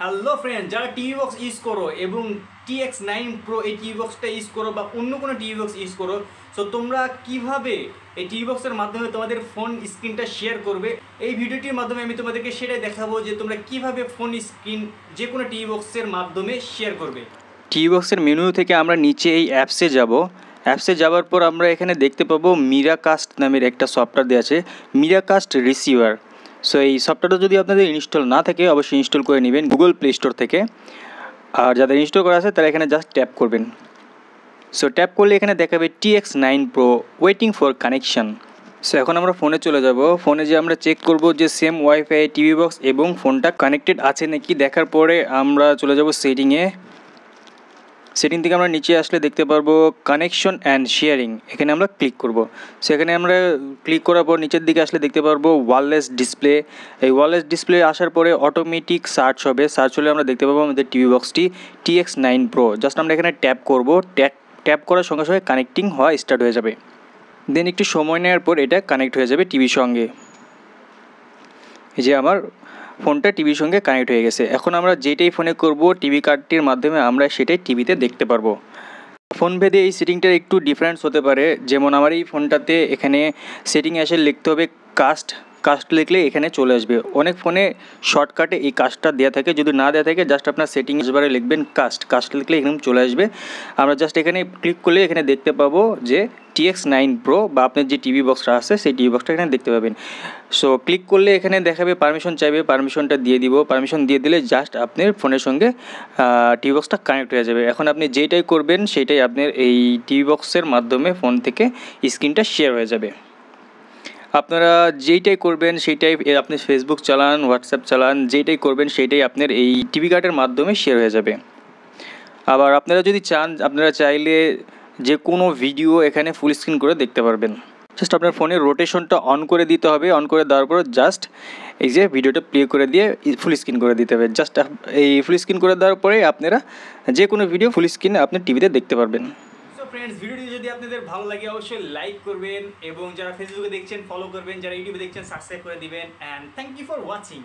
Hello friend, যারা TV box use করো এবং Tx9 Pro এই টিভি বক্সটা ইউজ করো বা অন্য কোনো টিভি বক্স ইউজ করো, সো তোমরা কিভাবে এই টিভি বক্সের মাধ্যমে তোমাদের ফোন স্ক্রিনটা শেয়ার করবে, এই ভিডিওটির মাধ্যমে আমি তোমাদেরকে সেটাই দেখাবো যে তোমরা কিভাবে ফোন স্ক্রিন যে কোনো টিভি বক্সের মাধ্যমে শেয়ার করবে। টিভি বক্সের মেনু থেকে আমরা নিচে এই অ্যাপসে যাব। অ্যাপসে যাওয়ার পর আমরা এখানে দেখতে পাবো মিরাকাস্ট নামের একটা সফটওয়্যার দেওয়া আছে, মিরাকাস্ট রিসিভার। সো এই সফটওয়্যারটা যদি আপনাদের ইনস্টল না থাকে অবশ্যই ইনস্টল করে নেবেন গুগল প্লে স্টোর থেকে। আর যাদের ইনস্টল করা আছে তারা এখানে জাস্ট ট্যাপ করবেন। সো ট্যাপ করলে এখানে দেখাবে Tx9 Pro waiting for connection. So এখন আমরা ফোনে চলে যাব। ফোনে যে আমরা চেক করব যে সেম ওয়াইফাই টিভি বক্স এবং ফোনটা কানেক্টেড আছে নাকি। দেখার পরে আমরা চলে যাব সেটিংয়ে। সেটিং থেকে আমরা নিচে আসলে দেখতে পারবো কানেকশন অ্যান্ড শেয়ারিং, এখানে আমরা ক্লিক করব। সো এখানে আমরা ক্লিক করার পর নিচের দিকে আসলে দেখতে পারবো ওয়্যারলেস ডিসপ্লে। এই ওয়্যারলেস ডিসপ্লে আসার পরে অটোমেটিক সার্চ হবে। সার্চ হলে আমরা দেখতে পাবো আমাদের টিভি বক্সটি Tx9 Pro। জাস্ট আমরা এখানে ট্যাপ করব। ট্যাপ করার সঙ্গে সঙ্গে কানেক্টিং হওয়া স্টার্ট হয়ে যাবে। দেন একটু সময় নেওয়ার পর এটা কানেক্ট হয়ে যাবে টিভির সঙ্গে। এই যে আমার ফোনটা টিভির সঙ্গে কানেক্ট হয়ে গেছে। এখন আমরা যেটাই ফোনে করব টিভি কার্ডটির মাধ্যমে আমরা সেটাই টিভিতে দেখতে পারবো। ফোন ভেদে এই সেটিংটার একটু ডিফারেন্স হতে পারে। যেমন আমার এই ফোনটাতে এখানে সেটিং এসে লিখতে হবে কাস্ট লিখলে এখানে চলে আসবে। অনেক ফোনে শর্টকাটে এই কাস্টটা দেওয়া থাকে, যদি না দেওয়া থাকে জাস্ট আপনার সেটিংস বারে লিখবেন কাস্ট লিখলে এখানে চলে আসবে। আমরা জাস্ট এখানে ক্লিক করলে এখানে দেখতে পাবো যে Tx9 Pro বা আপনার যে টিভি বক্সটা আছে সেই টিভি বক্সটা এখানে দেখতে পাবেন। সো ক্লিক করলে এখানে দেখাবে পারমিশন চাইবে, পারমিশনটা দিয়ে দিব। পারমিশন দিয়ে দিলে জাস্ট আপনার ফোনের সঙ্গে টিভি বক্সটা কানেক্ট হয়ে যাবে। এখন আপনি যেটাই করবেন সেটাই আপনার এই টিভি বক্সের মাধ্যমে ফোন থেকে স্ক্রিনটা শেয়ার হয়ে যাবে। আপনারা যেইটাই করবেন সেইটাই, আপনি ফেসবুক চালান, হোয়াটসঅ্যাপ চালান, যেইটাই করবেন সেইটাই আপনার এই টিভি কার্ডের মাধ্যমে শেয়ার হয়ে যাবে। আবার আপনারা যদি চান, আপনারা চাইলে যে কোনো ভিডিও এখানে ফুল স্ক্রিন করে দেখতে পারবেন। জাস্ট আপনার ফোনের রোটেশনটা অন করে দিতে হবে। অন করে দেওয়ার পর জাস্ট এই যে ভিডিওটা প্লে করে দিয়ে ফুল স্ক্রিন করে দিতে হবে। জাস্ট এই ফুল স্ক্রিন করে দেওয়ার পরে আপনারা যে কোনো ভিডিও ফুল স্ক্রিনে আপনি টিভিতে দেখতে পারবেন। ফ্রেন্ডস, ভিডিওটি যদি আপনাদের ভালো লাগে অবশ্যই লাইক করবেন এবং যারা ফেসবুকে দেখছেন ফলো করবেন, যারা ইউটিউবে দেখছেন সাবস্ক্রাইব করে দিবেন। And thank you for watching.